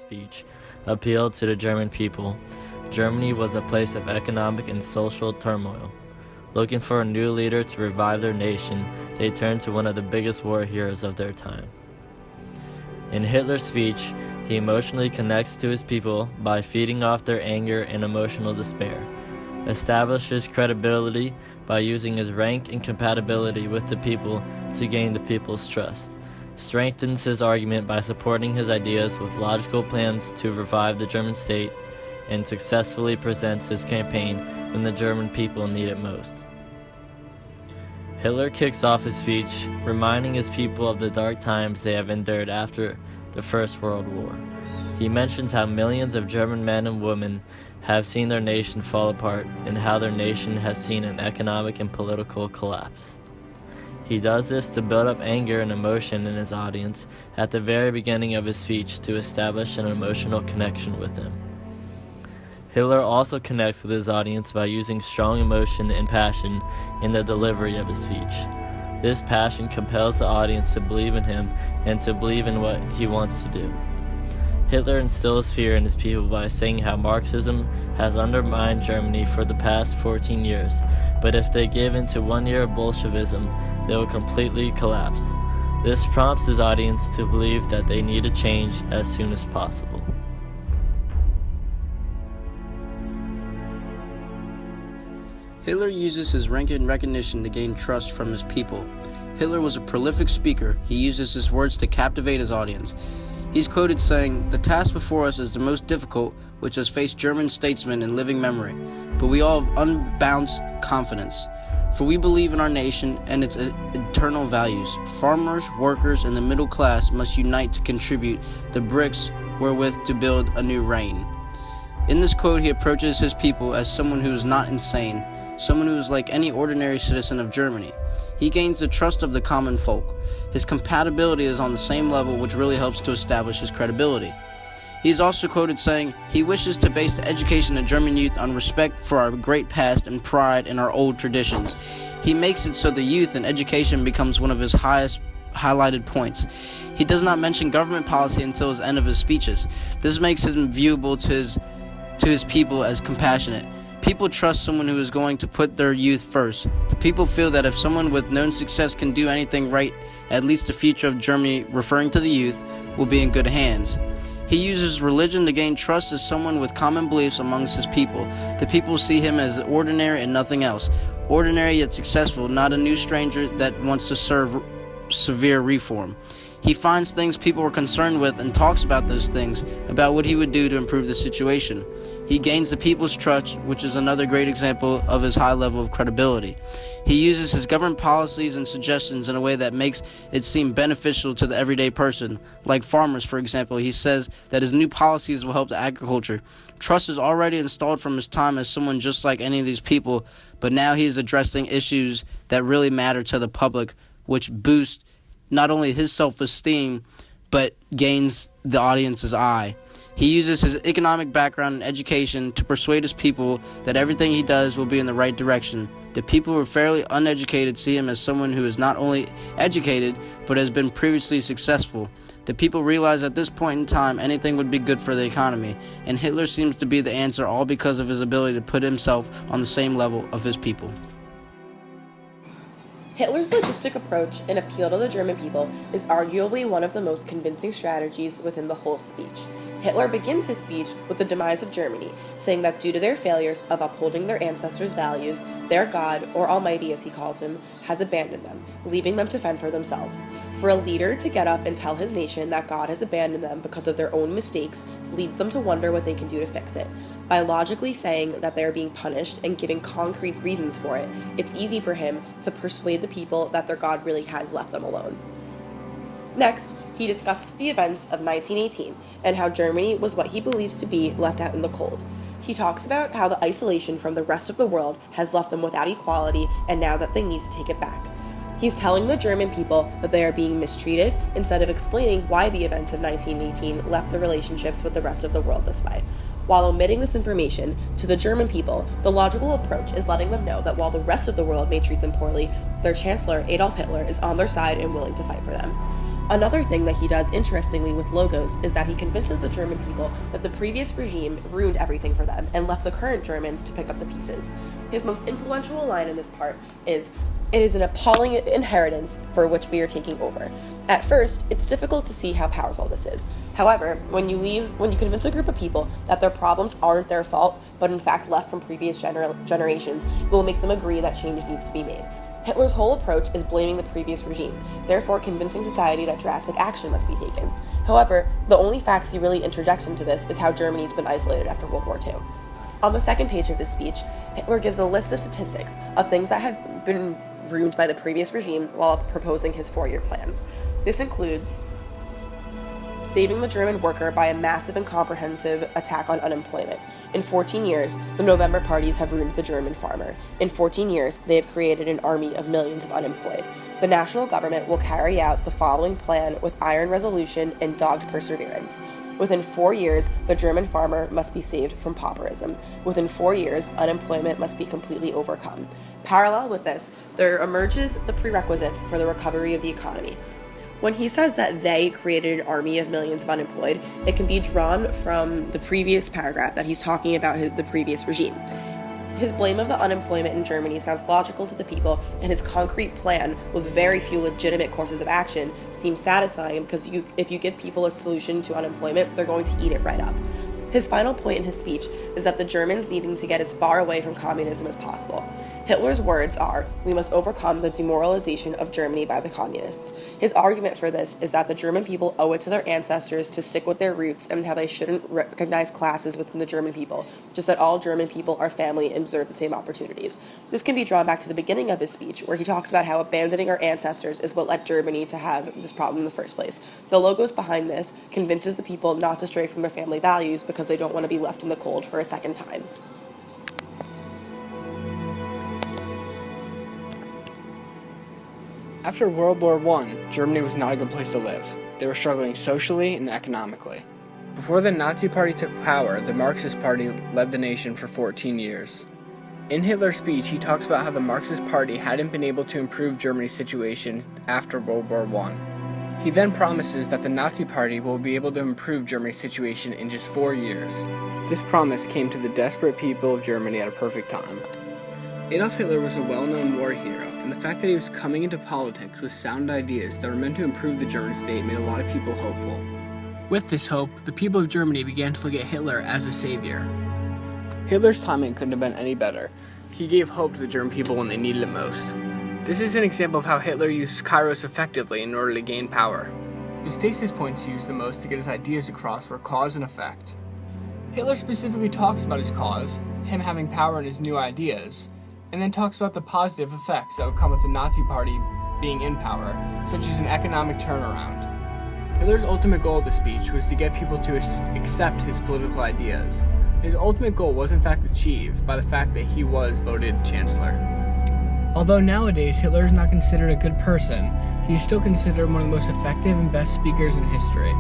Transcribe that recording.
speech appealed to the German people. Germany was a place of economic and social turmoil. Looking for a new leader to revive their nation, they turned to one of the biggest war heroes of their time. In Hitler's speech, he emotionally connects to his people by feeding off their anger and emotional despair, establishes credibility by using his rank and compatibility with the people to gain the people's trust, strengthens his argument by supporting his ideas with logical plans to revive the German state, and successfully presents his campaign when the German people need it most. Hitler kicks off his speech, reminding his people of the dark times they have endured after the First World War. He mentions how millions of German men and women have seen their nation fall apart and how their nation has seen an economic and political collapse. He does this to build up anger and emotion in his audience at the very beginning of his speech to establish an emotional connection with them. Hitler also connects with his audience by using strong emotion and passion in the delivery of his speech. This passion compels the audience to believe in him and to believe in what he wants to do. Hitler instills fear in his people by saying how Marxism has undermined Germany for the past 14 years, but if they give in to 1 year of Bolshevism, they will completely collapse. This prompts his audience to believe that they need a change as soon as possible. Hitler uses his rank and recognition to gain trust from his people. Hitler was a prolific speaker. He uses his words to captivate his audience. He's quoted saying, "The task before us is the most difficult, which has faced German statesmen in living memory, but we all have unbounded confidence. For we believe in our nation and its eternal values. Farmers, workers, and the middle class must unite to contribute the bricks wherewith to build a new reign." In this quote, he approaches his people as someone who is not insane, someone who is like any ordinary citizen of Germany. He gains the trust of the common folk. His compatibility is on the same level, which really helps to establish his credibility. He is also quoted saying, he wishes to base the education of German youth on respect for our great past and pride in our old traditions. He makes it so the youth and education becomes one of his highest highlighted points. He does not mention government policy until the end of his speeches. This makes him viewable to his people as compassionate. People trust someone who is going to put their youth first. The people feel that if someone with known success can do anything right, at least the future of Germany, referring to the youth, will be in good hands. He uses religion to gain trust as someone with common beliefs amongst his people. The people see him as ordinary and nothing else. Ordinary yet successful, not a new stranger that wants to serve severe reform. He finds things people are concerned with and talks about those things, about what he would do to improve the situation. He gains the people's trust, which is another great example of his high level of credibility. He uses his government policies and suggestions in a way that makes it seem beneficial to the everyday person. Like farmers, for example, he says that his new policies will help the agriculture. Trust is already installed from his time as someone just like any of these people, but now he is addressing issues that really matter to the public, which boost not only his self-esteem, but gains the audience's eye. He uses his economic background and education to persuade his people that everything he does will be in the right direction. The people who are fairly uneducated see him as someone who is not only educated, but has been previously successful. The people realize at this point in time anything would be good for the economy, and Hitler seems to be the answer, all because of his ability to put himself on the same level of his people. Hitler's logistic approach and appeal to the German people is arguably one of the most convincing strategies within the whole speech. Hitler begins his speech with the demise of Germany, saying that due to their failures of upholding their ancestors' values, their God, or Almighty as he calls him, has abandoned them, leaving them to fend for themselves. For a leader to get up and tell his nation that God has abandoned them because of their own mistakes leads them to wonder what they can do to fix it. By logically saying that they are being punished and giving concrete reasons for it, it's easy for him to persuade the people that their God really has left them alone. Next, he discussed the events of 1918 and how Germany was what he believes to be left out in the cold. He talks about how the isolation from the rest of the world has left them without equality and now that they need to take it back. He's telling the German people that they are being mistreated instead of explaining why the events of 1918 left the relationships with the rest of the world this way. While omitting this information to the German people, the logical approach is letting them know that while the rest of the world may treat them poorly, their Chancellor, Adolf Hitler, is on their side and willing to fight for them. Another thing that he does interestingly with logos is that he convinces the German people that the previous regime ruined everything for them and left the current Germans to pick up the pieces. His most influential line in this part is, "It is an appalling inheritance for which we are taking over." At first, it's difficult to see how powerful this is. However, when you convince a group of people that their problems aren't their fault, but in fact left from previous generations, it will make them agree that change needs to be made. Hitler's whole approach is blaming the previous regime, therefore convincing society that drastic action must be taken. However, the only facts he really interjects into this is how Germany's been isolated after World War II. On the second page of his speech, Hitler gives a list of statistics of things that have been ruined by the previous regime while proposing his 4-year plans. This includes saving the German worker by a massive and comprehensive attack on unemployment. In 14 years, the November parties have ruined the German farmer. In 14 years, they have created an army of millions of unemployed. The national government will carry out the following plan with iron resolution and dogged perseverance. Within 4 years, the German farmer must be saved from pauperism. Within 4 years, unemployment must be completely overcome. Parallel with this, there emerges the prerequisites for the recovery of the economy. When he says that they created an army of millions of unemployed, it can be drawn from the previous paragraph that he's talking about the previous regime. His blame of the unemployment in Germany sounds logical to the people, and his concrete plan, with very few legitimate courses of action, seems satisfying because if you give people a solution to unemployment, they're going to eat it right up. His final point in his speech is that the Germans needing to get as far away from communism as possible. Hitler's words are, "We must overcome the demoralization of Germany by the communists." His argument for this is that the German people owe it to their ancestors to stick with their roots and how they shouldn't recognize classes within the German people, just that all German people are family and deserve the same opportunities. This can be drawn back to the beginning of his speech, where he talks about how abandoning our ancestors is what led Germany to have this problem in the first place. The logos behind this convinces the people not to stray from their family values because they don't want to be left in the cold for a second time. After World War I, Germany was not a good place to live. They were struggling socially and economically. Before the Nazi Party took power, the Marxist Party led the nation for 14 years. In Hitler's speech, he talks about how the Marxist Party hadn't been able to improve Germany's situation after World War I. He then promises that the Nazi Party will be able to improve Germany's situation in just 4 years. This promise came to the desperate people of Germany at a perfect time. Adolf Hitler was a well-known war hero, and the fact that he was coming into politics with sound ideas that were meant to improve the German state made a lot of people hopeful. With this hope, the people of Germany began to look at Hitler as a savior. Hitler's timing couldn't have been any better. He gave hope to the German people when they needed it most. This is an example of how Hitler used Kairos effectively in order to gain power. The stasis points he used the most to get his ideas across were cause and effect. Hitler specifically talks about his cause, him having power and his new ideas, and then talks about the positive effects that would come with the Nazi Party being in power, such as an economic turnaround. Hitler's ultimate goal of the speech was to get people to accept his political ideas. His ultimate goal was in fact achieved by the fact that he was voted Chancellor. Although nowadays Hitler is not considered a good person, he is still considered one of the most effective and best speakers in history.